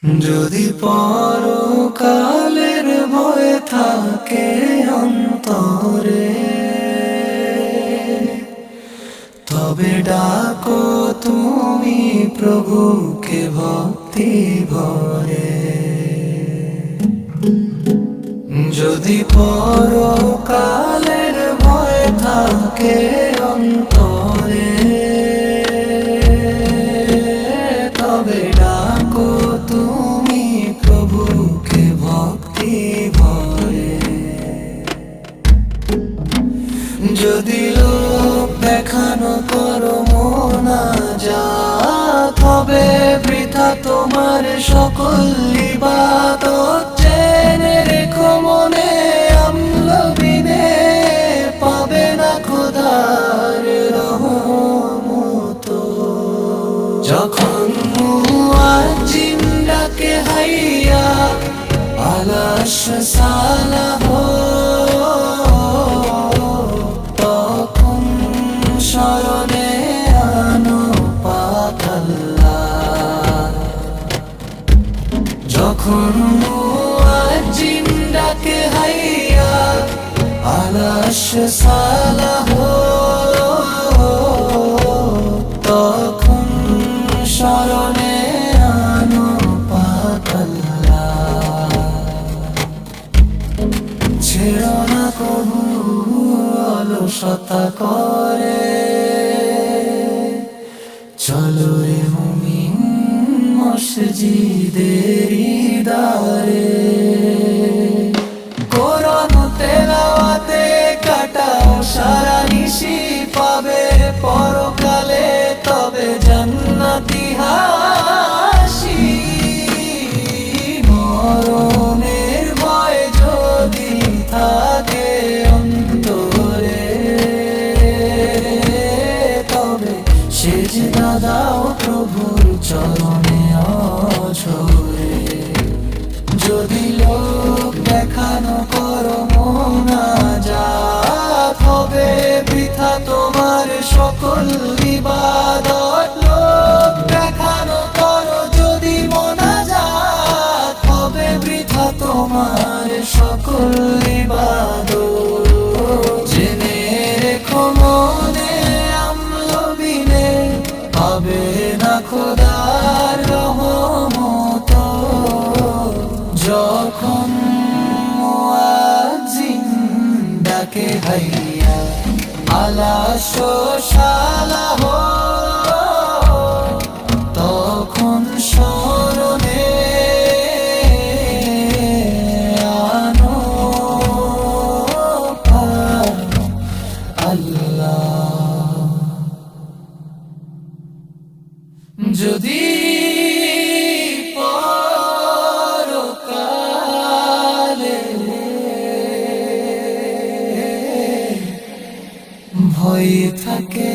যদি পরকালের ভয় থাকে অন্তরে, তবে ডাকো তুমি প্রভুকে ভক্তি ভরে। যদি পরকালের ভয় থাকে অন্তরে, তবে ডাকো তুমি প্রভুকে ভক্তি ভরে। যদি লোক দেখানো করো মুনাজাত, হবে বৃথা তোমার সকল ইবাদত। জেনে রেখো মনে আমল বিনে পাবে না খোদার রহমত। যখন মুয়াজ্জিন ডাকে হাইয়া আলাশ সালাহ, তখন স্মরণে আনো পাক আল্লাহ। যখন মুয়াজ্জিন ডাকে হাইয়া আলাশ সালাহ, তখন স্মরণে আনো পাক আল্লাহ। ছেড়ো না কবু অলসতা করে, চলো রে মুমিন মসজিদেরই দ্বারে। কোরআন তেলাওয়াতে কাটাও সারা নিশি, পাবে পরকালে তবে জান্নাতি হাসি। মরণের ভয় যদি থাকে অন্তরে, তবে সেজদা দাও প্রভুর চরণে অঝরে। যদি লোক দেখানো করো মুনাজাত, হবে বৃথা তোমার সকল ইবাদত। লোক দেখানো করো যদি মুনাজাত, হবে বৃথা তোমার সকল ইবাদত। জেনে রেখো মনে আমল বিনে পাবে না খোদার রহমত। যখন মুয়াজ্জিন ডাকে হাইয়া আলাশ সালাহ, তখন স্মরণে আনো পাক আল্লাহ। যদি পরকালে ভয় থাকে